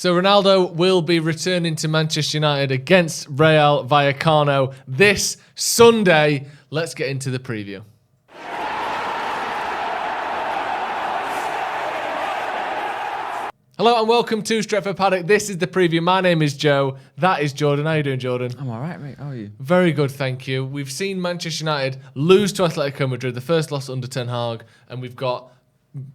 So Ronaldo will be returning to Manchester United against Rayo Vallecano this Sunday. Let's get into the preview. Hello and welcome to Stretford Paddock. This is the preview. My name is Joe. That is Jordan. How are you doing, Jordan? I'm all right, mate. How are you? Very good, thank you. We've seen Manchester United lose to Atletico Madrid, the first loss under Ten Hag, and we've got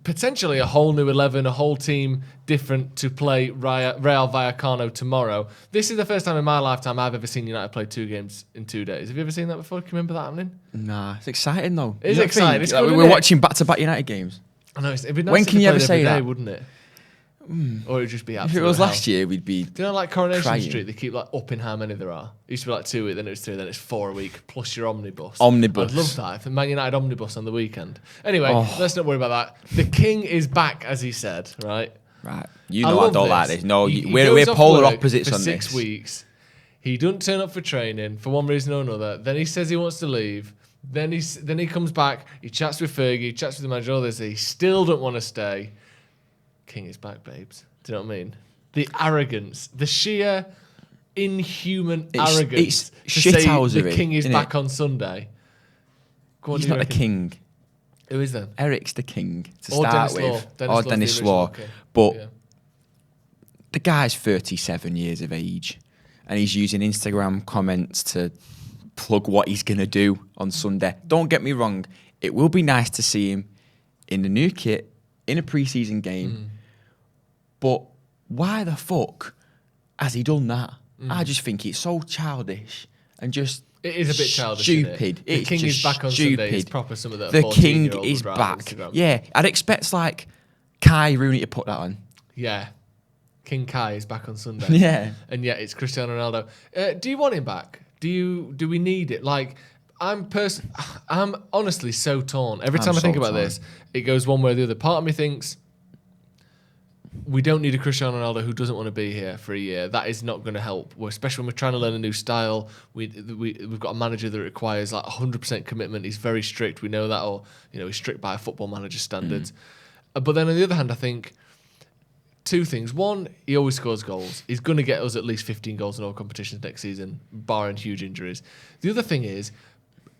potentially a whole new 11, a whole team different to play Rayo Vallecano tomorrow. This is the first time in my lifetime I've ever seen United play 2 games in 2 days. Have you ever seen that before? Can you remember that happening? Nah, it's exciting though. It's exciting. It's good, we're watching back-to-back United games. I know. It'd be nice When if can they you ever played say every day, that? wouldn't it? Or it'd just be If absolute it was hell. last year, we'd be. Do you know, like Coronation crying. Street, they keep like upping how many there are. It used to be like 2 a week, then it was 3, then it's 4 a week, plus your omnibus. Omnibus. I'd love that if the Man United omnibus on the weekend. Anyway, Oh. let's not worry about that. The king is back, as he said, right? Right. You know I love don't like this. No, He we're goes off polar work opposites for on 6 this. weeks. He doesn't turn up for training for one reason or another. Then he says he wants to leave. Then he comes back. He chats with Fergie. He chats with the manager. All this. He still don't want to stay. King is back, babes. Do you know what I mean? The arrogance, the sheer inhuman arrogance it's to say the shithousery, king is innit? back on Sunday. Go on, He's do you not a reckon? king. Who is then? Eric's the king to Or start Dennis with. Law. Or Law's Dennis the Law. original king. But Yeah. the guy's 37 years of age and he's using Instagram comments to plug what he's going to do on Sunday. Don't get me wrong. It will be nice to see him in the new kit in a preseason game. But why the fuck has he done that? I just think it's so childish and just It is a bit childish. stupid. Isn't it? The It's king is just back on stupid. Sunday. It's proper some of that. The king 14-year-old is would write on back. Instagram. Yeah, I'd expect like Kai Rooney to put that on. Yeah. King Kai is back on Sunday. Yeah. And yet it's Cristiano Ronaldo. Do you want him back? Do we need it? Like, I'm honestly so torn. Every time I think so about torn. this, it goes one way or the other. Part of me thinks we don't need a Cristiano Ronaldo who doesn't want to be here for a year. That is not going to help. Especially when we're trying to learn a new style. We've got a manager that requires like 100% commitment. He's very strict. We know that, or he's strict by a football manager standards. But then on the other hand, I think 2 things. One, he always scores goals. He's going to get us at least 15 goals in all competitions next season, barring huge injuries. The other thing is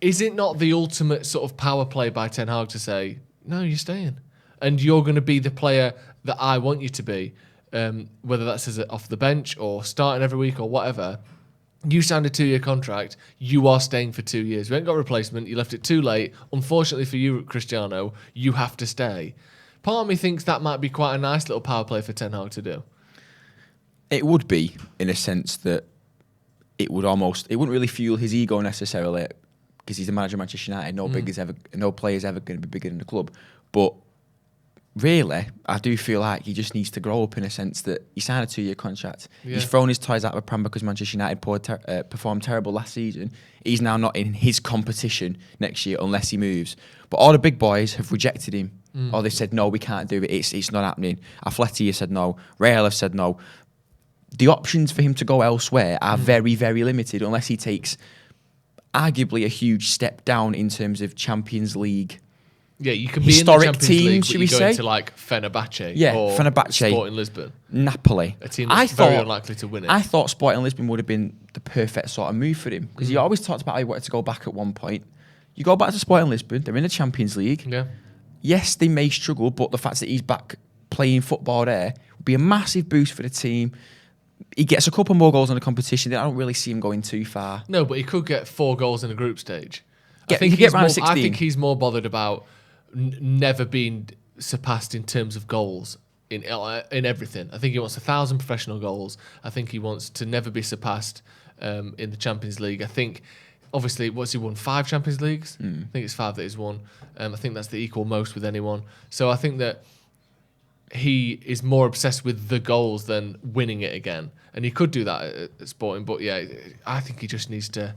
it not the ultimate sort of power play by Ten Hag to say, no, you're staying, and you're going to be the player that I want you to be, whether that's as off the bench or starting every week or whatever. You signed a 2-year contract. You are staying for 2 years. We ain't got a replacement. You left it too late. Unfortunately for you, Cristiano, you have to stay. Part of me thinks that might be quite a nice little power play for Ten Hag to do. It would be, in a sense that it wouldn't really fuel his ego necessarily, because he's the manager of Manchester United. No player's ever going to be bigger than the club. But really, I do feel like he just needs to grow up in a sense that he signed a 2-year contract. Yeah. He's thrown his toys out of the pram because Manchester United performed terrible last season. He's now not in his competition next year unless he moves. But all the big boys have rejected him. Or they said, no, we can't do it. It's not happening. Atleti have said no. Real have said no. The options for him to go elsewhere are very, very limited unless he takes arguably a huge step down in terms of Champions League. Yeah, you can be Historic in the Champions team, League, should but we you go say? into like Fenerbahce Yeah, or Fenerbahce. Sporting Lisbon, Napoli. a team that's very unlikely to win it. I thought Sporting Lisbon would have been the perfect sort of move for him because he always talked about how he wanted to go back at one point. You go back to Sporting Lisbon, they're in the Champions League. Yeah. Yes, they may struggle, but the fact that he's back playing football there would be a massive boost for the team. He gets a couple more goals in the competition. I don't really see him going too far. No, but he could get 4 goals in a group stage. He could get he's round more, 16. I think he's more bothered about never being surpassed in terms of goals in everything. I think he wants 1,000 professional goals. I think he wants to never be surpassed in the Champions League. I think, obviously, what's he won? 5 Champions Leagues? I think it's 5 that he's won. I think that's the equal most with anyone. So I think that he is more obsessed with the goals than winning it again. And he could do that at Sporting, but yeah, I think he just needs to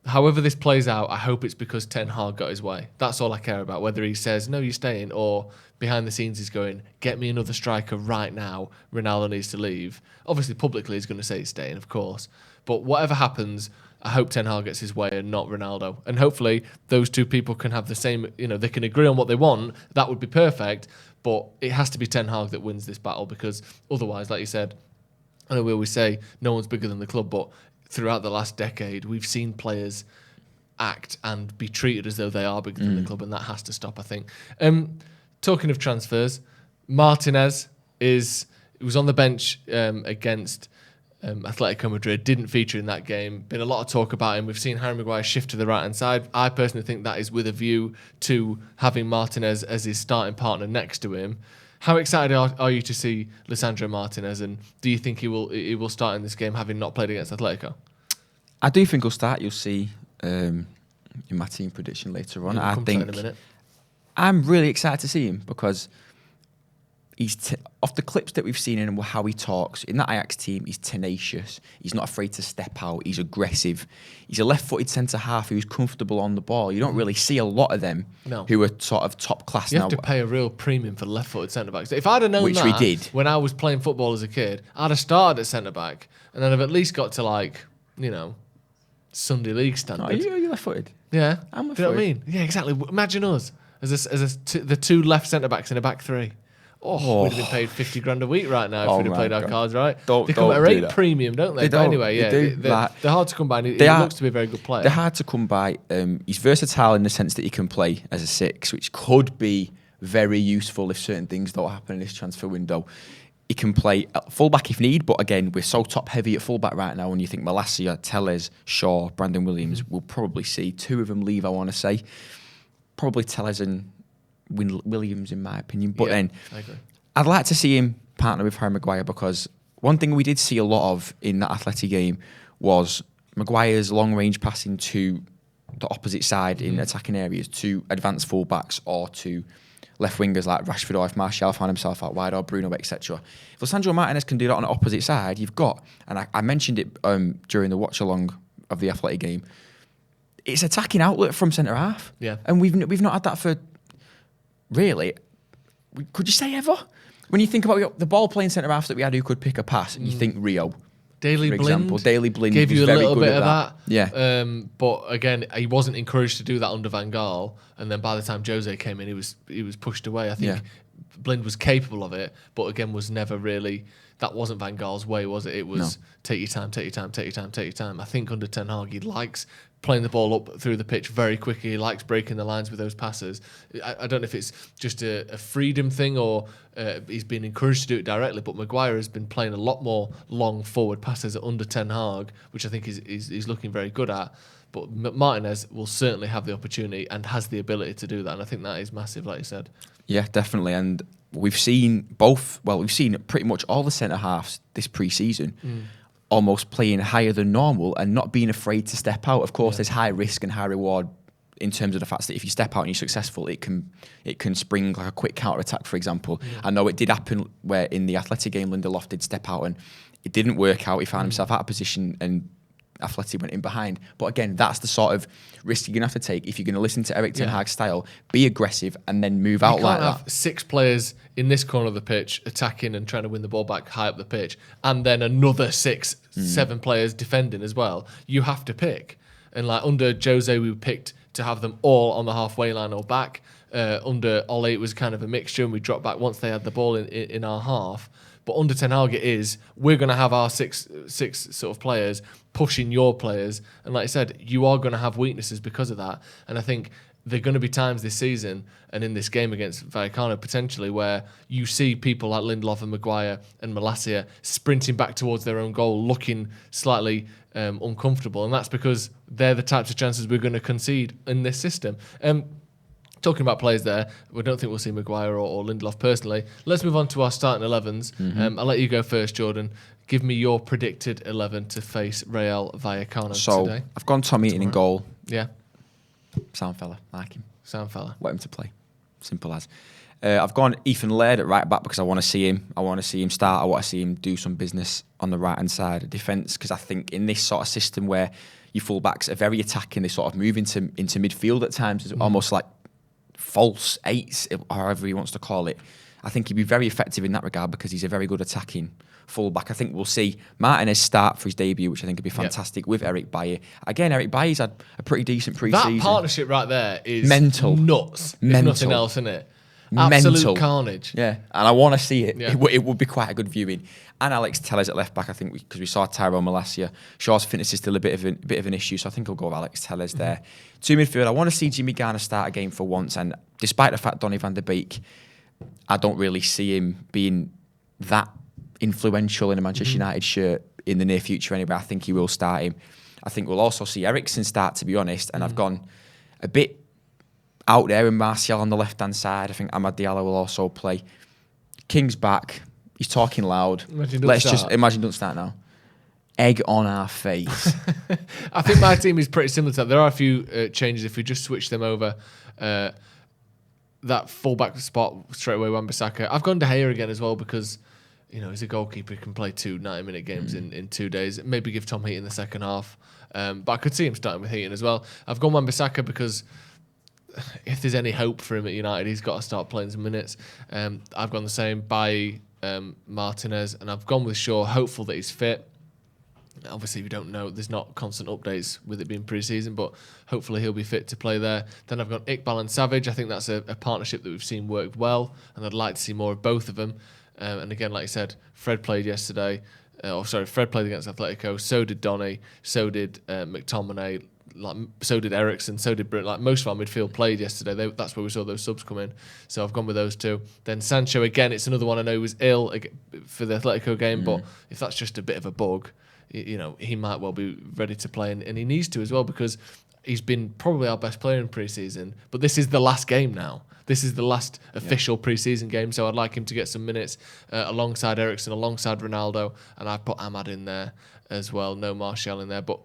however this plays out, I hope it's because Ten Hag got his way. That's all I care about. Whether he says, no, you're staying, or behind the scenes he's going, get me another striker right now. Ronaldo needs to leave. Obviously, publicly he's going to say he's staying, of course. But whatever happens, I hope Ten Hag gets his way and not Ronaldo. And hopefully those two people can have the same, they can agree on what they want. That would be perfect. But it has to be Ten Hag that wins this battle, because otherwise, like you said, I know we always say no one's bigger than the club, but throughout the last decade, we've seen players act and be treated as though they are bigger than the club, and that has to stop, I think. Talking of transfers, Martinez was on the bench against Atletico Madrid, didn't feature in that game. Been a lot of talk about him. We've seen Harry Maguire shift to the right-hand side. I personally think that is with a view to having Martinez as his starting partner next to him. How excited are you to see Lisandro Martinez, and do you think he will start in this game, having not played against Atletico? I do think he'll start. You'll see in my team prediction later on. Yeah, I think in a minute. I'm really excited to see him because he's off the clips that we've seen and how he talks in that Ajax team. He's tenacious. He's not afraid to step out. He's aggressive. He's a left-footed centre half who's comfortable on the ball. You don't really see a lot of them who are sort of top class now. You have to pay a real premium for left-footed centre backs. If I'd have known Which we did when I was playing football as a kid, I'd have started at centre back, and then I've at least got to Sunday league standard. Oh, you're left-footed. Yeah, I'm do you know what I mean? Yeah, exactly. Imagine us as the two left centre backs in a back three. Oh, we'd have been paid 50 grand a week right now if we'd have played our cards right. They come at a rate premium, don't they? But anyway, yeah, they're hard to come by. He looks to be a very good player. They're hard to come by. He's versatile in the sense that he can play as a 6, which could be very useful if certain things don't happen in this transfer window. He can play at fullback if need, but again, we're so top heavy at fullback right now. When you think Malacia, Telles, Shaw, Brandon Williams, we'll probably see 2 of them leave, I want to say. Probably Telles and Williams, in my opinion. But then I agree. I'd like to see him partner with Harry Maguire, because one thing we did see a lot of in that Atleti game was Maguire's long-range passing to the opposite side in attacking areas, to advanced fullbacks or to left wingers like Rashford, or if Martial found himself out wide, or Bruno, etc. If Lisandro Martinez can do that on the opposite side, you've got, and I mentioned it during the watch-along of the Atleti game, it's attacking outlet from centre-half. Yeah. And we've not had that for, really, could you say ever? When you think about the ball-playing centre-halves that we had who could pick a pass, and you think Rio, Daley for example. Daley Blind gave was you a very little good bit at of that. Yeah. But again, he wasn't encouraged to do that under Van Gaal, and then by the time Jose came in, he was pushed away. I think Blind was capable of it, but again was never really. That wasn't Van Gaal's way, was it? It was take your time, take your time, take your time, take your time. I think under Ten Hag, he likes playing the ball up through the pitch very quickly. He likes breaking the lines with those passes. I don't know if it's just a freedom thing or he's been encouraged to do it directly, but Maguire has been playing a lot more long forward passes under Ten Hag, which I think he's looking very good at. But Martinez will certainly have the opportunity and has the ability to do that, and I think that is massive, like you said. Yeah, definitely. And we've seen we've seen pretty much all the centre-halves this pre-season almost playing higher than normal and not being afraid to step out. Of course, there's high risk and high reward in terms of the fact that if you step out and you're successful, it can spring like a quick counter-attack, for example. I know it did happen where in the Atleti game, Lindelof did step out and it didn't work out. He found himself out of position and Atleti went in behind. But again, that's the sort of risk you're going to have to take if you're going to listen to Erik Ten Hag's style, be aggressive and then move out like that. You can't have 6 players in this corner of the pitch attacking and trying to win the ball back high up the pitch and then another 7 players defending as well. You have to pick. And like under Jose, we picked to have them all on the halfway line or back. Under Ole, it was kind of a mixture and we dropped back once they had the ball in our half. But under Ten Hag it is, we're going to have our six sort of players pushing your players. And like I said, you are going to have weaknesses because of that. And I think there are going to be times this season and in this game against Vallecano potentially where you see people like Lindelof and Maguire and Malacia sprinting back towards their own goal looking slightly uncomfortable. And that's because they're the types of chances we're going to concede in this system. Talking about players there, we don't think we'll see Maguire or Lindelof personally. Let's move on to our starting 11s. I'll let you go first, Jordan. Give me your predicted 11 to face Rayo Vallecano today. I've gone Tom Eaton in goal. Yeah. Sound fella, like him. Sound fella. Want him to play. Simple as. I've gone Ethan Laird at right back because I want to see him. I want to see him start. I want to see him do some business on the right-hand side of defence, because I think in this sort of system where your full-backs are very attacking, they sort of move into midfield at times, it's almost like false eights, or however he wants to call it. I think he'd be very effective in that regard because he's a very good attacking full-back. I think we'll see Martinez start for his debut, which I think would be fantastic, with Eric Bailly. Again, Eric Bailly's had a pretty decent pre-season. That partnership right there is mental. Nuts. Mental. If nothing else, isn't it? Absolute Mental carnage. Yeah, and I want to see it. Yeah. It would be quite a good viewing. And Alex Tellez at left back, I think, because we saw Tyrone Malacia. Shaw's fitness is still a bit of an issue, so I think I'll go with Alex Tellez there. To midfield, I want to see Jimmy Garner start a game for once, and despite the fact Donny van der Beek, I don't really see him being that influential in a Manchester United shirt in the near future anyway. I think he will start him. I think we'll also see Eriksen start, to be honest, and I've gone a bit out there with Martial on the left-hand side. I think Amad Diallo will also play. King's back. He's talking loud. Imagine don't start now. Egg on our face. I think my team is pretty similar to that. There are a few changes if we just switch them over. That full-back spot straight away, Wan-Bissaka. I've gone De Gea again as well because, he's a goalkeeper who can play 2 90-minute games in 2 days. Maybe give Tom Heaton the second half. But I could see him starting with Heaton as well. I've gone Wan-Bissaka because if there's any hope for him at United, he's got to start playing some minutes. I've gone the same by Martinez, and I've gone with Shaw, hopeful that he's fit. Obviously, we don't know. There's not constant updates with it being pre-season, but hopefully he'll be fit to play there. Then I've got Iqbal and Savage. I think that's a partnership that we've seen work well, and I'd like to see more of both of them. And again, like I said, Fred played yesterday. Fred played against Atletico. So did Donny. So did McTominay. So did Eriksen, so did Bruno. Most of our midfield played yesterday. That's where we saw those subs come in. So I've gone with those two. Then Sancho, again, it's another one I know he was ill for the Atletico game, but if that's just a bit of a bug, he might well be ready to play, and he needs to as well, because he's been probably our best player in pre-season, but this is the last game now. This is the last official pre-season game, so I'd like him to get some minutes alongside Eriksen, alongside Ronaldo, and I've put Amad in there as well, no Martial in there, but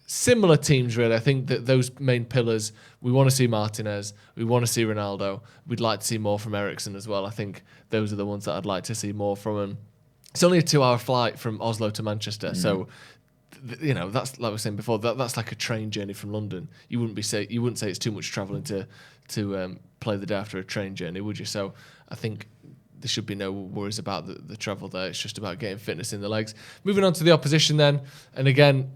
similar teams, really. I think that those main pillars, we want to see Martinez, we want to see Ronaldo, we'd like to see more from Eriksen as well. I think those are the ones that I'd like to see more from him. It's only a 2-hour flight from Oslo to Manchester, so that's like I was saying before. That's like a train journey from London. You wouldn't say it's too much travelling to play the day after a train journey, would you? So I think there should be no worries about the travel there. It's just about getting fitness in the legs. Moving on to the opposition then, and again,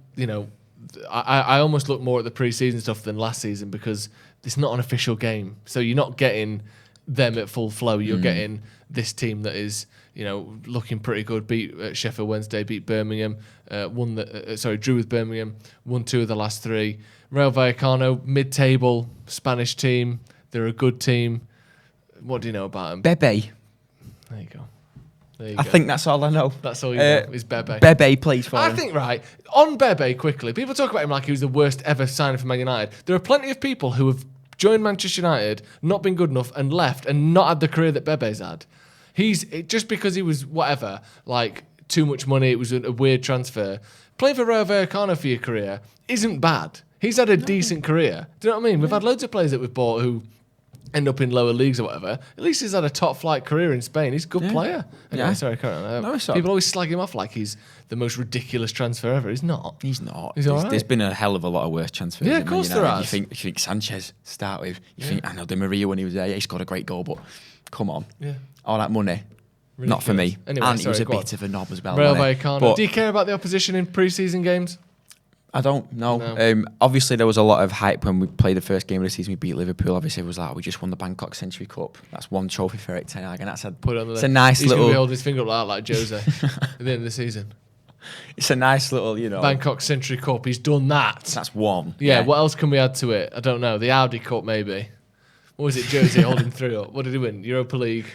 I almost look more at the pre-season stuff than last season because it's not an official game. So you're not getting them at full flow. You're getting this team that is, looking pretty good. Beat Sheffield Wednesday, beat Birmingham, drew with Birmingham, won 2 of the last 3. Rayo Vallecano, mid-table Spanish team. They're a good team. What do you know about them? Bebe. There you go. I think that's all I know. That's all you know is Bebe. Bebe plays for him. I think, right, on Bebe, quickly, people talk about him like he was the worst ever signing for Man United. There are plenty of people who have joined Manchester United, not been good enough, and left, and not had the career that Bebe's had. Just because he was whatever, like too much money, it was a weird transfer. Playing for Rayo Vallecano for your career isn't bad. He's had a decent career. Do you know what I mean? We've had loads of players that we've bought who end up in lower leagues or whatever. At least he's had a top flight career in Spain. He's a good player. Anyway, sorry, carry on. People always slag him off like he's the most ridiculous transfer ever. He's not. He's not. He's all right. There's been a hell of a lot of worse transfers. Yeah, of course there has. You think Sanchez start with. You think Di Maria when he was there. Yeah, he scored a great goal, but come on. Yeah. All that money. Ridiculous. Not for me. Anyway, and he was a bit of a knob as well. Rayo Vallecano. Do you care about the opposition in pre-season games? I don't know. No. Obviously, there was a lot of hype when we played the first game of the season. We beat Liverpool. Obviously, it was like we just won the Bangkok Century Cup. That's one trophy for Erik Ten Hag, and it's a nice little. He's going to be holding his finger up like Jose at the end of the season. It's a nice little, Bangkok Century Cup. He's done that. That's one. Yeah. What else can we add to it? I don't know. The Audi Cup, maybe. What was it, Jose holding through? What did he win? Europa League,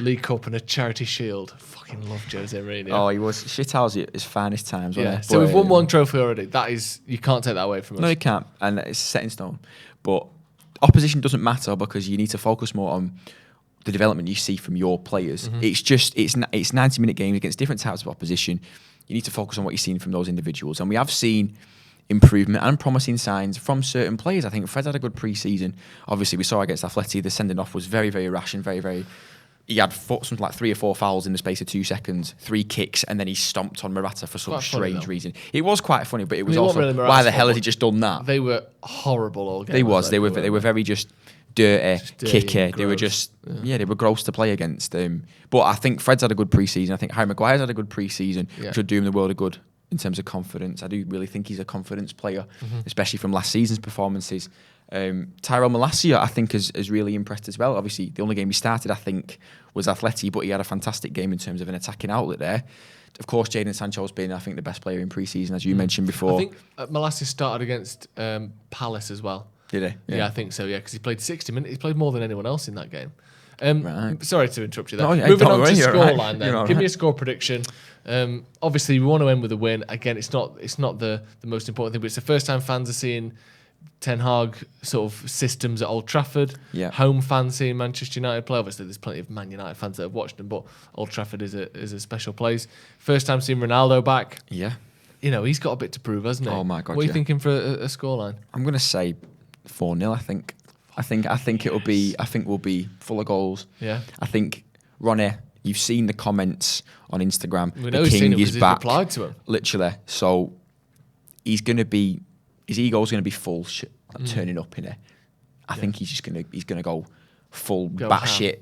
League Cup, and a Charity Shield. Fucking love Jose Mourinho. Oh, he was shithouse at his finest times. Yeah. So we've won one trophy already. That is, you can't take that away from us. No, you can't, and it's set in stone. But opposition doesn't matter because you need to focus more on the development you see from your players. It's 90-minute games against different types of opposition. You need to focus on what you're seeing from those individuals, and we have seen improvement and promising signs from certain players. I think Fred had a good pre-season. Obviously, we saw against Atleti, the sending off was very, very rash and very, very... He had something like 3 or 4 fouls in the space of 2 seconds, 3 kicks, and then he stomped on Morata for some strange reason. It was quite funny, but it was also, really why the hell has he just done that? They were horrible all game. They were very just dirty, kicky. They were just, they were gross to play against. But I think Fred's had a good pre-season. I think Harry Maguire's had a good pre-season, which would do him the world of good in terms of confidence. I do really think he's a confidence player, especially from last season's performances. Tyrell Malacia, I think, has really impressed as well. Obviously, the only game he started, I think, was Atleti, but he had a fantastic game in terms of an attacking outlet there. Of course, Jadon Sancho's been, I think, the best player in pre-season, as you mentioned before. I think Malacia started against Palace as well. Did he? Yeah, I think so, because he played 60 minutes. He played more than anyone else in that game. Right. Sorry to interrupt you there. No, Moving on to scoreline scoreline then. Give me a score prediction. Obviously, we want to end with a win. Again, it's not the most important thing, but it's the first time fans are seeing Ten Hag sort of systems at Old Trafford. Yeah. Home fans seeing Manchester United play. Obviously, there's plenty of Man United fans that have watched them, but Old Trafford is a special place. First time seeing Ronaldo back. Yeah. He's got a bit to prove, hasn't he? Oh my God! What are you thinking for a scoreline? I'm going to say 4-0. I think it'll be. I think we'll be full of goals. Yeah. I think Ronnie. You've seen the comments on Instagram. We know the king is back. He's replied to him. Literally. So he's going to be. His ego's going to be full turning up in it. I think he's going to go full batshit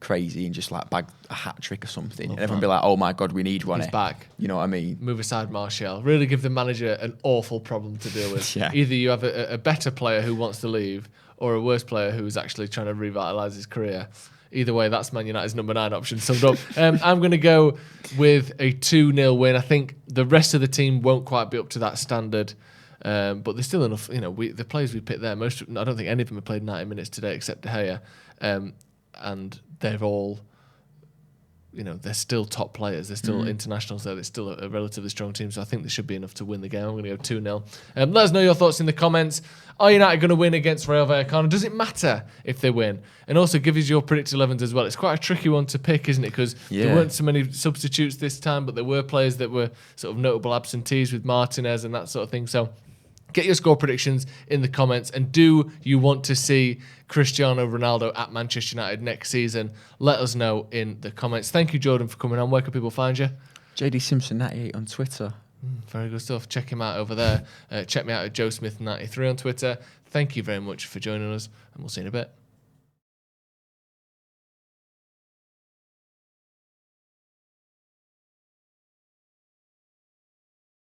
crazy and just like bag a hat trick or something. And everyone be like, oh my God, we need Ronnie. He's back. You know what I mean? Move aside Martial. Really give the manager an awful problem to deal with. Yeah. Either you have a better player who wants to leave or a worse player who's actually trying to revitalise his career. Either way, that's Man United's number 9 option summed up. I'm going to go with a 2-0 win. I think the rest of the team won't quite be up to that standard. But there's still enough, the players we picked there, I don't think any of them have played 90 minutes today except De Gea. And they're all, they're still top players. They're still internationals there. They're still a relatively strong team. So I think there should be enough to win the game. I'm going to go 2-0. Let us know your thoughts in the comments. Are United going to win against Rayo Vallecano? Does it matter if they win? And also give us your predicted 11s as well. It's quite a tricky one to pick, isn't it? Because there weren't so many substitutes this time, but there were players that were sort of notable absentees with Martinez and that sort of thing. So get your score predictions in the comments. And do you want to see Cristiano Ronaldo at Manchester United next season? Let us know in the comments. Thank you, Jordan, for coming on. Where can people find you? JD Simpson 98 on Twitter. Very good stuff. Check him out over there. Check me out at Joe Smith 93 on Twitter. Thank you very much for joining us, and we'll see you in a bit.